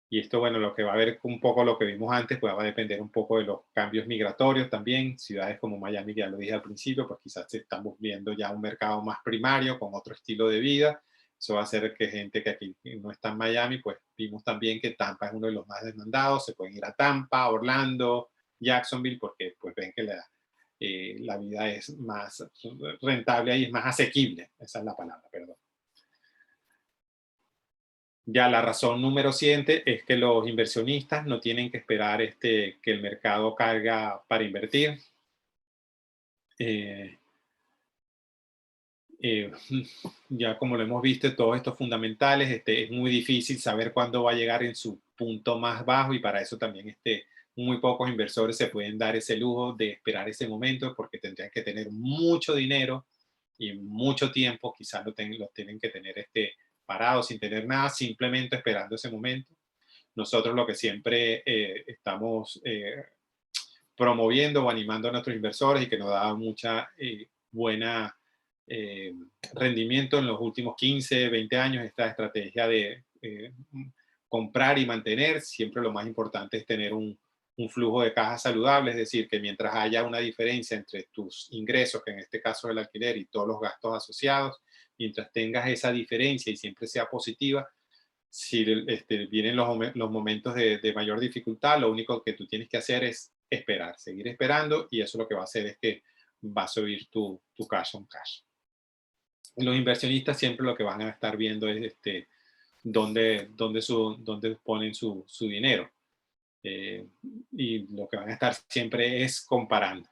[SPEAKER 1] Y esto, bueno, lo que va a ver un poco lo que vimos antes, pues va a depender un poco de los cambios migratorios también. Ciudades como Miami, que ya lo dije al principio, pues quizás estamos viendo ya un mercado más primario, con otro estilo de vida. Eso va a hacer que gente que aquí no está en Miami, pues vimos también que Tampa es uno de los más demandados. Se pueden ir a Tampa, Orlando, Jacksonville, porque pues ven que la vida es más rentable y es más asequible. Esa es la palabra, perdón. Ya la razón número 7 es que los inversionistas no tienen que esperar que el mercado caiga para invertir. Eh, eh, ya como lo hemos visto, todos estos fundamentales, es muy difícil saber cuándo va a llegar en su punto más bajo y para eso también muy pocos inversores se pueden dar ese lujo de esperar ese momento porque tendrían que tener mucho dinero y mucho tiempo, quizás lo tienen que tener parado sin tener nada, simplemente esperando ese momento. Nosotros lo que siempre estamos promoviendo o animando a nuestros inversores y que nos da mucha buena eh, rendimiento en los últimos 15, 20 años, esta estrategia de comprar y mantener. Siempre lo más importante es tener un flujo de caja saludable, es decir, que mientras haya una diferencia entre tus ingresos, que en este caso es el alquiler, y todos los gastos asociados, mientras tengas esa diferencia y siempre sea positiva, si vienen los momentos de mayor dificultad, lo único que tú tienes que hacer es esperar, seguir esperando, y eso lo que va a hacer es que va a subir tu cash on cash. Los inversionistas siempre lo que van a estar viendo es dónde ponen su dinero. Y lo que van a estar siempre es comparando.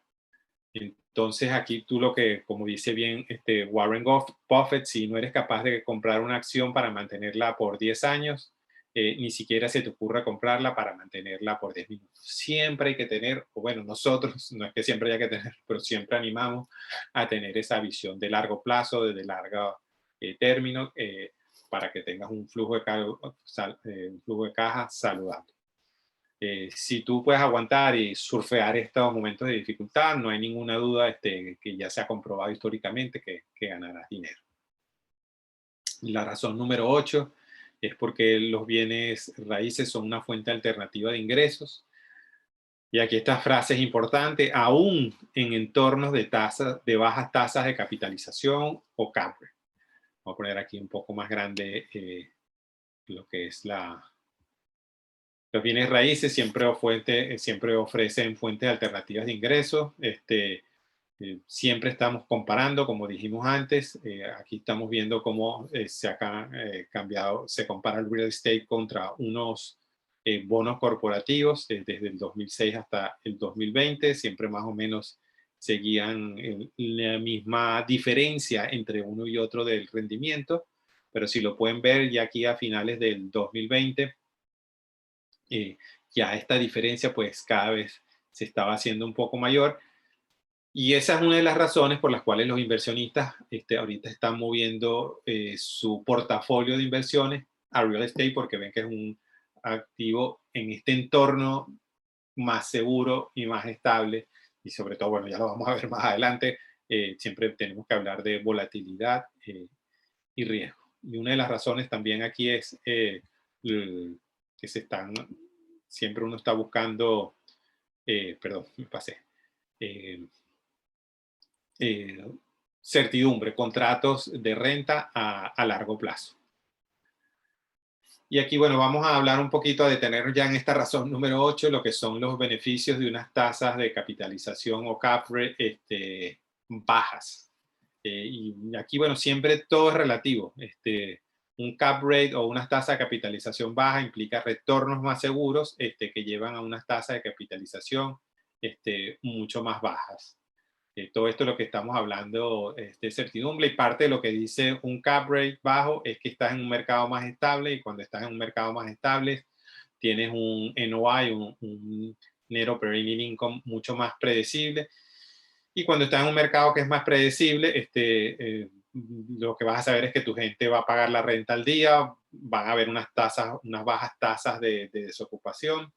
[SPEAKER 1] Entonces aquí tú como dice bien Warren Buffett, si no eres capaz de comprar una acción para mantenerla por 10 años, ni siquiera se te ocurra comprarla para mantenerla por 10 minutos. Siempre hay que tener, o bueno, nosotros, no es que siempre haya que tener, pero siempre animamos a tener esa visión de largo plazo, de largo término, para que tengas un flujo de caja saludable. Si tú puedes aguantar y surfear estos momentos de dificultad, no hay ninguna duda que ya se ha comprobado históricamente que ganarás dinero. La razón número 8 es porque los bienes raíces son una fuente alternativa de ingresos. Y aquí esta frase es importante, aún en entornos de bajas tasas de capitalización o cap rate. Voy a poner aquí un poco más grande lo que es los bienes raíces siempre ofrecen fuentes alternativas de ingresos. Siempre estamos comparando, como dijimos antes. Aquí estamos viendo cómo se ha cambiado, se compara el real estate contra unos bonos corporativos desde el 2006 hasta el 2020. Siempre más o menos seguían la misma diferencia entre uno y otro del rendimiento. Pero si lo pueden ver ya aquí a finales del 2020, ya esta diferencia pues cada vez se estaba haciendo un poco mayor y esa es una de las razones por las cuales los inversionistas ahorita están moviendo su portafolio de inversiones a real estate porque ven que es un activo en este entorno más seguro y más estable y sobre todo, bueno, ya lo vamos a ver más adelante, siempre tenemos que hablar de volatilidad y riesgo. Y una de las razones también aquí es que siempre uno está buscando, perdón, me pasé, eh, certidumbre, contratos de renta a largo plazo. Y aquí, bueno, vamos a hablar un poquito, a detenernos ya en esta razón número 8, lo que son los beneficios de unas tasas de capitalización o cap rate bajas. Y aquí, bueno, siempre todo es relativo. Un cap rate o unas tasas de capitalización baja implica retornos más seguros que llevan a unas tasas de capitalización mucho más bajas. Todo esto es lo que estamos hablando de certidumbre y parte de lo que dice un cap rate bajo es que estás en un mercado más estable y cuando estás en un mercado más estable tienes un NOI, un Net Operating Income mucho más predecible y cuando estás en un mercado que es más predecible, lo que vas a saber es que tu gente va a pagar la renta al día, van a haber unas bajas tasas de desocupación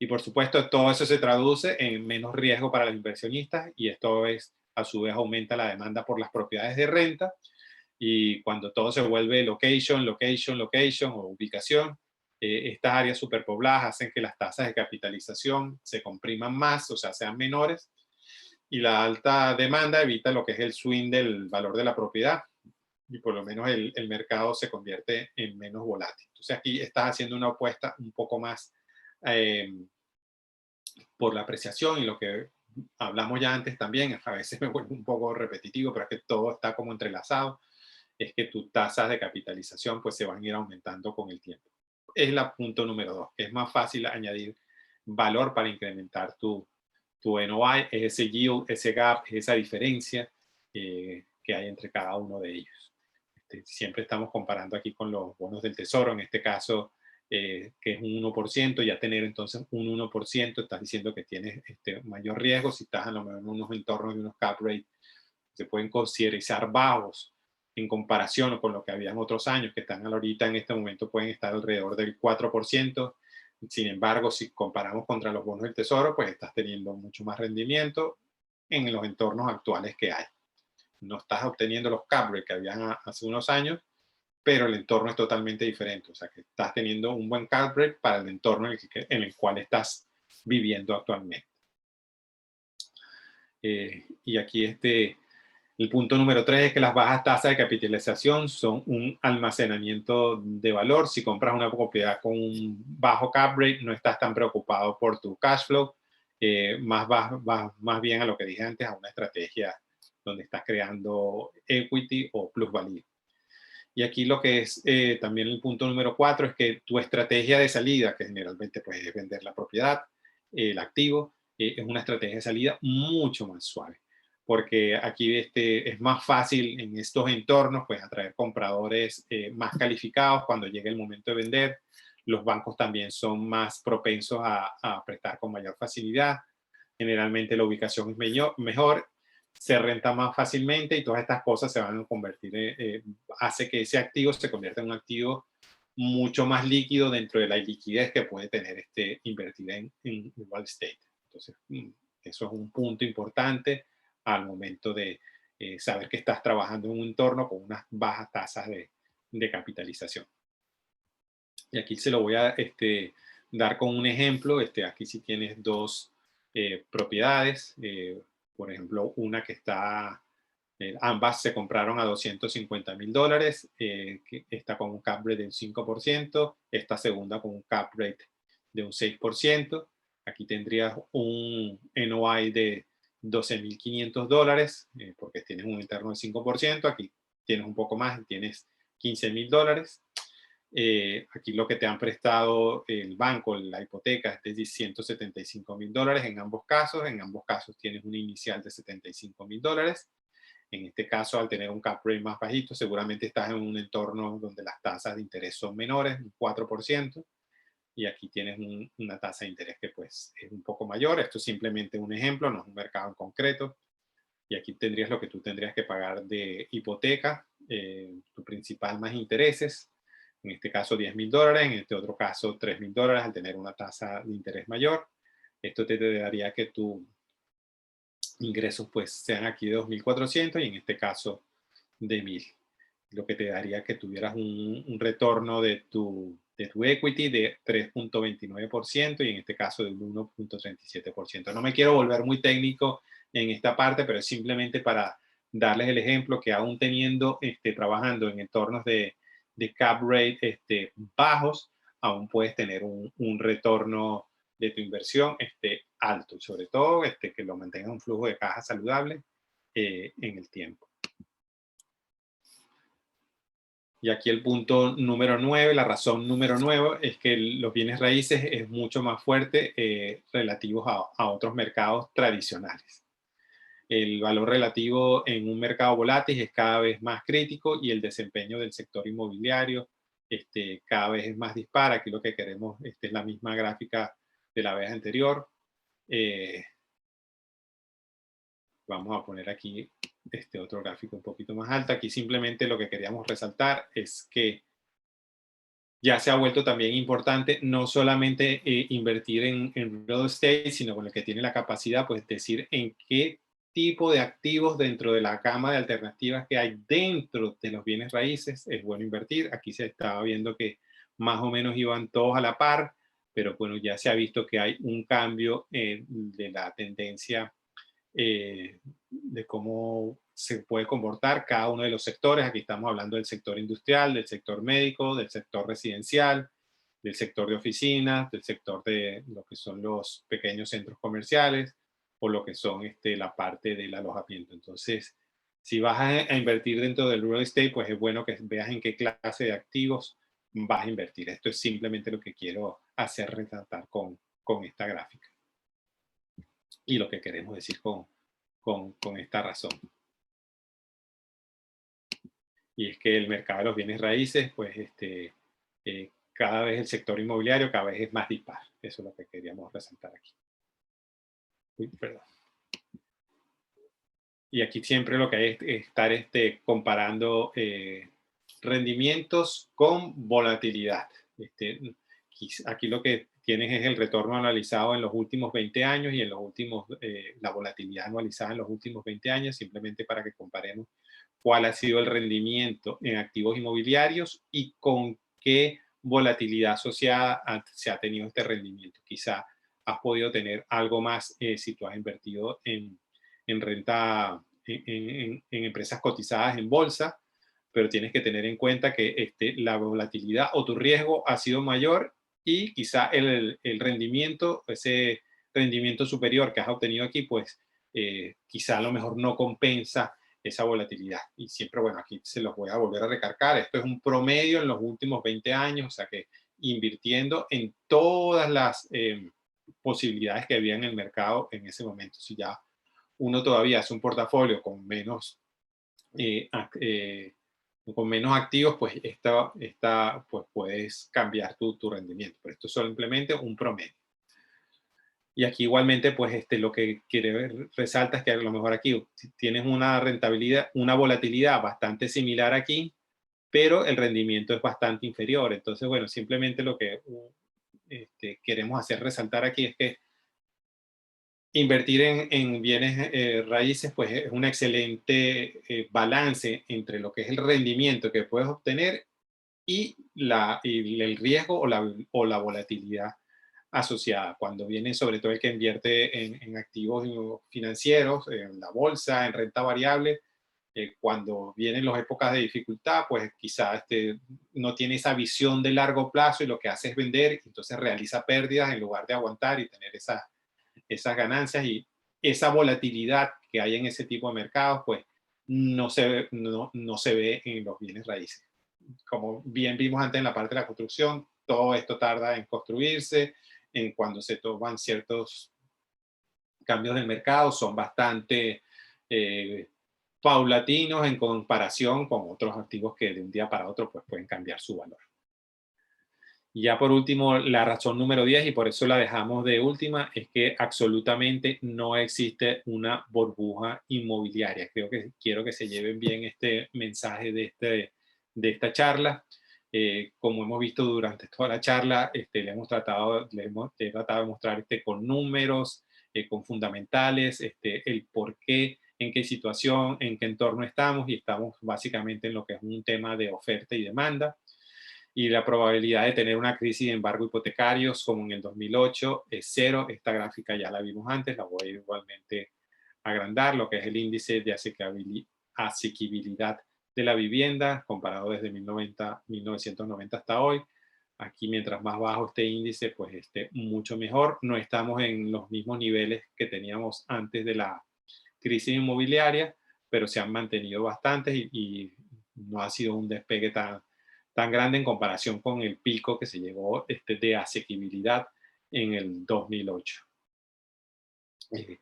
[SPEAKER 1] Y por supuesto, todo eso se traduce en menos riesgo para los inversionistas y esto es, a su vez, aumenta la demanda por las propiedades de renta. Y cuando todo se vuelve location, location, location o ubicación, estas áreas superpobladas hacen que las tasas de capitalización se compriman más, o sea, sean menores. Y la alta demanda evita lo que es el swing del valor de la propiedad y por lo menos el mercado se convierte en menos volátil. Entonces aquí estás haciendo una apuesta un poco más eh, por la apreciación y lo que hablamos ya antes también, a veces me vuelve un poco repetitivo, pero es que todo está como entrelazado, es que tus tasas de capitalización pues se van a ir aumentando con el tiempo. Es la punto número 2, que es más fácil añadir valor para incrementar tu NOI, es ese yield, ese gap, es esa diferencia que hay entre cada uno de ellos. Siempre estamos comparando aquí con los bonos del tesoro, en este caso que es un 1%, ya tener entonces un 1%, estás diciendo que tienes mayor riesgo, si estás a lo mejor en unos entornos de unos cap rate, se pueden considerar bajos en comparación con lo que habían otros años, que están ahorita en este momento pueden estar alrededor del 4%, sin embargo, si comparamos contra los bonos del tesoro, pues estás teniendo mucho más rendimiento en los entornos actuales que hay. No estás obteniendo los cap rates que habían hace unos años, pero el entorno es totalmente diferente. O sea, que estás teniendo un buen cap rate para el entorno en el cual estás viviendo actualmente. Y aquí el punto número 3 es que las bajas tasas de capitalización son un almacenamiento de valor. Si compras una propiedad con un bajo cap rate, no estás tan preocupado por tu cash flow. Más bien a lo que dije antes, a una estrategia donde estás creando equity o plusvalía. Y aquí lo que es también el punto número 4 es que tu estrategia de salida, que generalmente pues, es vender la propiedad, el activo, es una estrategia de salida mucho más suave. Porque aquí es más fácil en estos entornos pues, atraer compradores más calificados cuando llegue el momento de vender. Los bancos también son más propensos a prestar con mayor facilidad. Generalmente la ubicación es mejor, se renta más fácilmente y todas estas cosas se van a convertir, hace que ese activo se convierta en un activo mucho más líquido dentro de la liquidez que puede tener invertir en real estate. Entonces, eso es un punto importante al momento de saber que estás trabajando en un entorno con unas bajas tasas de capitalización. Y aquí se lo voy a dar con un ejemplo. Aquí sí tienes dos propiedades. Por ejemplo, una que está, ambas se compraron a $250,000, que está con un cap rate del 5%, esta segunda con un cap rate de un 6%. Aquí tendrías un NOI de $12,500, porque tienes un interno del 5%, aquí tienes un poco más, tienes $15,000. Aquí lo que te han prestado el banco, la hipoteca, es de $175,000 en ambos casos. En ambos casos tienes un inicial de $75,000. En este caso, al tener un cap rate más bajito, seguramente estás en un entorno donde las tasas de interés son menores, un 4%, y aquí tienes una tasa de interés que pues es un poco mayor. Esto es simplemente un ejemplo, no es un mercado en concreto. Y aquí tendrías lo que tú tendrías que pagar de hipoteca, tu principal más intereses, en este caso $10,000, en este otro caso $3,000 al tener una tasa de interés mayor. Esto te daría que tus ingresos pues sean aquí de 2,400 y en este caso de 1,000. Lo que te daría que tuvieras un retorno de tu equity de 3,29% y en este caso de 1,37%. No me quiero volver muy técnico en esta parte, pero es simplemente para darles el ejemplo que aún teniendo, trabajando en entornos de cap rate bajos, aún puedes tener un retorno de tu inversión alto y sobre todo que lo mantenga un flujo de caja saludable en el tiempo. Y aquí el punto número 9, la razón número 9 es que los bienes raíces es mucho más fuerte relativos a otros mercados tradicionales. El valor relativo en un mercado volátil es cada vez más crítico y el desempeño del sector inmobiliario cada vez es más dispar. Aquí lo que queremos es la misma gráfica de la vez anterior. Vamos a poner aquí este otro gráfico un poquito más alto. Aquí simplemente lo que queríamos resaltar es que ya se ha vuelto también importante no solamente invertir en real estate, sino con el que tiene la capacidad, pues decir en qué tipo de activos dentro de la gama de alternativas que hay dentro de los bienes raíces es bueno invertir. Aquí se estaba viendo que más o menos iban todos a la par, pero bueno, ya se ha visto que hay un cambio de la tendencia de cómo se puede comportar cada uno de los sectores. Aquí estamos hablando del sector industrial, del sector médico, del sector residencial, del sector de oficinas, del sector de lo que son los pequeños centros comerciales o lo que son la parte del alojamiento. Entonces, si vas a invertir dentro del real estate, pues es bueno que veas en qué clase de activos vas a invertir. Esto es simplemente lo que quiero hacer retratar con esta gráfica y lo que queremos decir con esta razón. Y es que el mercado de los bienes raíces, pues cada vez el sector inmobiliario cada vez es más dispar. Eso es lo que queríamos resaltar aquí. Uy, perdón. Y aquí siempre lo que hay es estar comparando rendimientos con volatilidad. Aquí lo que tienes es el retorno analizado en los últimos 20 años y en los últimos, la volatilidad anualizada en los últimos 20 años, simplemente para que comparemos cuál ha sido el rendimiento en activos inmobiliarios y con qué volatilidad asociada se ha tenido este rendimiento. Quizá has podido tener algo más si tú has invertido en renta, en empresas cotizadas en bolsa, pero tienes que tener en cuenta que la volatilidad o tu riesgo ha sido mayor y quizá el rendimiento, ese rendimiento superior que has obtenido aquí, pues quizá a lo mejor no compensa esa volatilidad. Y siempre, bueno, aquí se los voy a volver a recargar. Esto es un promedio en los últimos 20 años, o sea que invirtiendo en todas las posibilidades que había en el mercado en ese momento. Si ya uno todavía hace un portafolio eh, con menos activos, pues pues puedes cambiar tu rendimiento. Pero esto es simplemente un promedio. Y aquí igualmente, pues lo que resalta es que a lo mejor aquí tienes una rentabilidad, una volatilidad bastante similar aquí, pero el rendimiento es bastante inferior. Entonces, bueno, simplemente lo que queremos hacer resaltar aquí es que invertir en bienes raíces, pues es un excelente balance entre lo que es el rendimiento que puedes obtener y el riesgo o la volatilidad asociada. Cuando viene sobre todo el que invierte en activos financieros, en la bolsa, en renta variable, cuando vienen las épocas de dificultad, pues quizás no tiene esa visión de largo plazo y lo que hace es vender, entonces realiza pérdidas en lugar de aguantar y tener esas ganancias y esa volatilidad que hay en ese tipo de mercados, pues no se ve en los bienes raíces. Como bien vimos antes en la parte de la construcción, todo esto tarda en construirse, en cuando se toman ciertos cambios del mercado, son bastante eh, paulatinos en comparación con otros activos que de un día para otro pues, pueden cambiar su valor. Y ya por último, la razón número 10, y por eso la dejamos de última, es que absolutamente no existe una burbuja inmobiliaria. Quiero que se lleven bien este mensaje de esta charla. Como hemos visto durante toda la charla, le he tratado de mostrar con números, con fundamentales, el por qué, en qué situación, en qué entorno estamos, y estamos básicamente en lo que es un tema de oferta y demanda. Y la probabilidad de tener una crisis de embargo hipotecarios como en el 2008 es cero. Esta gráfica ya la vimos antes, la voy a igualmente agrandar, lo que es el índice de asequibilidad de la vivienda comparado desde 1990 hasta hoy. Aquí mientras más bajo este índice, pues mucho mejor. No estamos en los mismos niveles que teníamos antes de la crisis inmobiliaria, pero se han mantenido bastante y no ha sido un despegue tan grande en comparación con el pico que se llegó de asequibilidad en el 2008,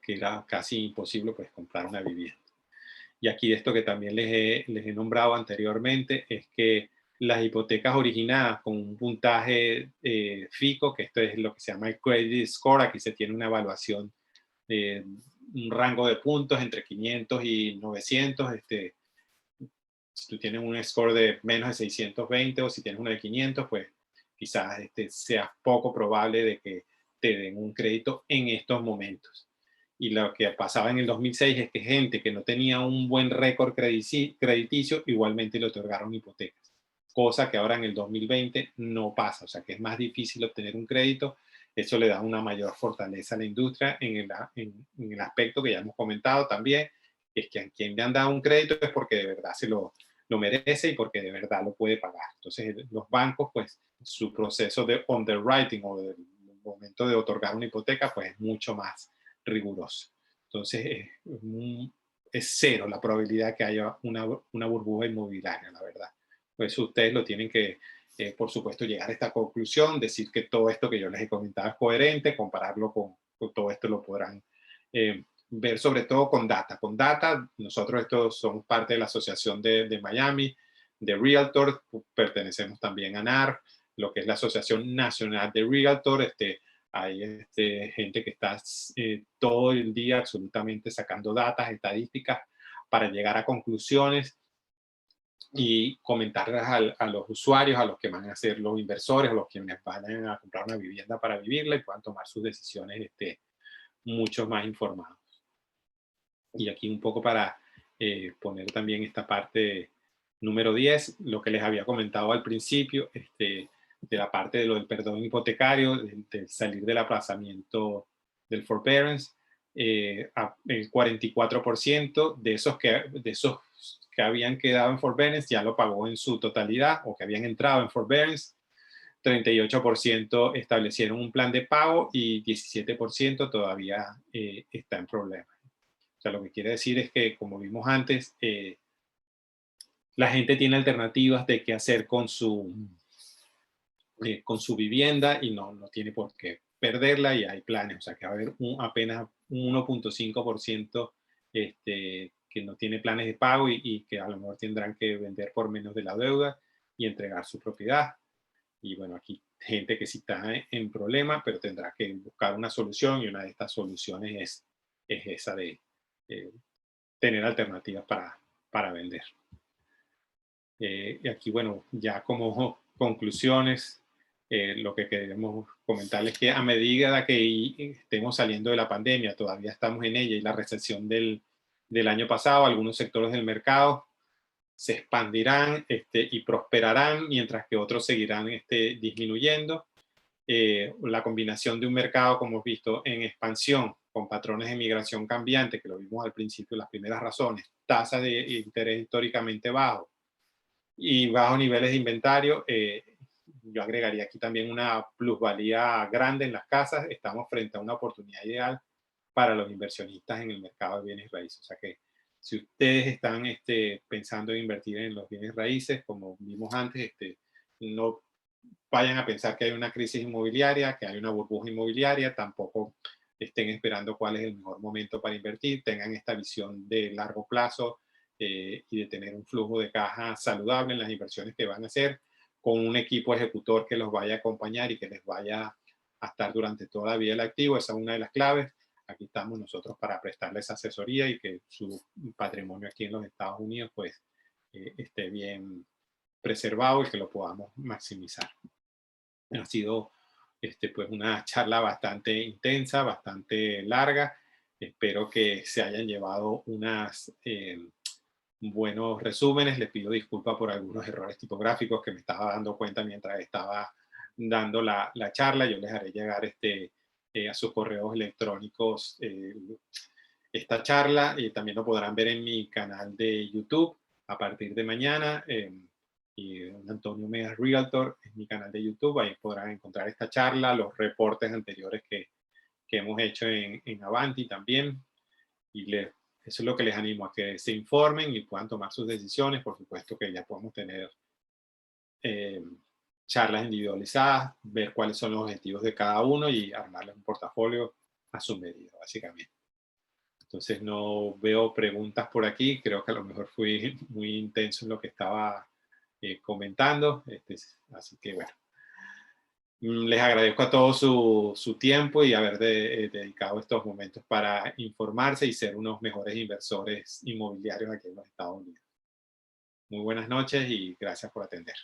[SPEAKER 1] que era casi imposible pues comprar una vivienda. Y aquí esto que también les he nombrado anteriormente es que las hipotecas originadas con un puntaje FICO, que esto es lo que se llama el credit score, aquí se tiene una evaluación de un rango de puntos entre 500 y 900, si tú tienes un score de menos de 620 o si tienes uno de 500, pues quizás sea poco probable de que te den un crédito en estos momentos. Y lo que pasaba en el 2006 es que gente que no tenía un buen récord crediticio igualmente le otorgaron hipotecas, cosa que ahora en el 2020 no pasa, o sea que es más difícil obtener un crédito. Eso le da una mayor fortaleza a la industria en el aspecto que ya hemos comentado también, es que a quien le han dado un crédito es porque de verdad lo merece y porque de verdad lo puede pagar. Entonces los bancos, pues su proceso de underwriting o del momento de otorgar una hipoteca, pues es mucho más riguroso. Entonces es cero la probabilidad que haya una burbuja inmobiliaria, la verdad. Pues ustedes lo tienen que, por supuesto, llegar a esta conclusión, decir que todo esto que yo les he comentado es coherente, compararlo con todo esto lo podrán ver sobre todo con data. Con data, nosotros estos somos parte de la Asociación de Miami, de Realtor, pertenecemos también a NAR, lo que es la Asociación Nacional de Realtor. Hay gente que está todo el día absolutamente sacando datas, estadísticas, para llegar a conclusiones y comentarles a los usuarios, a los que van a ser los inversores, a los que van a comprar una vivienda para vivirla y puedan tomar sus decisiones mucho más informados. Y aquí un poco para poner también esta parte número 10, lo que les había comentado al principio, de la parte de lo del perdón hipotecario, de salir del aplazamiento del forbearance. El 44% de esos que habían quedado en forbearance ya lo pagó en su totalidad o que habían entrado en forbearance. 38% establecieron un plan de pago y 17% todavía está en problemas. O sea, lo que quiere decir es que, como vimos antes, la gente tiene alternativas de qué hacer con su vivienda y no tiene por qué perderla y hay planes. O sea, que va a haber apenas un 1.5% que no tiene planes de pago y que a lo mejor tendrán que vender por menos de la deuda y entregar su propiedad. Y bueno, aquí gente que sí está en problema, pero tendrá que buscar una solución y una de estas soluciones es esa de tener alternativas para vender. Y aquí, bueno, ya como conclusiones, lo que queremos comentarles es que a medida que estemos saliendo de la pandemia, todavía estamos en ella y la recesión del año pasado, algunos sectores del mercado se expandirán y prosperarán, mientras que otros seguirán disminuyendo. La combinación de un mercado, como hemos visto, en expansión, con patrones de migración cambiante, que lo vimos al principio, las primeras razones, tasas de interés históricamente bajos y bajos niveles de inventario. Yo agregaría aquí también una plusvalía grande en las casas. Estamos frente a una oportunidad ideal para los inversionistas en el mercado de bienes raíces. O sea que si ustedes están pensando en invertir en los bienes raíces, como vimos antes, no vayan a pensar que hay una crisis inmobiliaria, que hay una burbuja inmobiliaria, tampoco estén esperando cuál es el mejor momento para invertir, tengan esta visión de largo plazo y de tener un flujo de caja saludable en las inversiones que van a hacer, con un equipo ejecutor que los vaya a acompañar y que les vaya a estar durante toda la vida del activo. Esa es una de las claves. Aquí estamos nosotros para prestarles asesoría y que su patrimonio aquí en los Estados Unidos pues esté bien preservado y que lo podamos maximizar. Ha sido pues una charla bastante intensa, bastante larga. Espero que se hayan llevado unas buenos resúmenes. Les pido disculpas por algunos errores tipográficos que me estaba dando cuenta mientras estaba dando la charla. Yo les haré llegar a sus correos electrónicos esta charla y también lo podrán ver en mi canal de YouTube a partir de mañana. Y Antonio Meas Realtor es mi canal de YouTube. Ahí podrán encontrar esta charla, los reportes anteriores que hemos hecho en Avanti también. Y eso es lo que les animo, a que se informen y puedan tomar sus decisiones. Por supuesto que ya podemos tener charlas individualizadas, ver cuáles son los objetivos de cada uno y armarles un portafolio a su medida, básicamente. Entonces no veo preguntas por aquí. Creo que a lo mejor fui muy intenso en lo que estaba comentando. Así que bueno, les agradezco a todos su tiempo y haber dedicado estos momentos para informarse y ser unos mejores inversores inmobiliarios aquí en los Estados Unidos. Muy buenas noches y gracias por atender.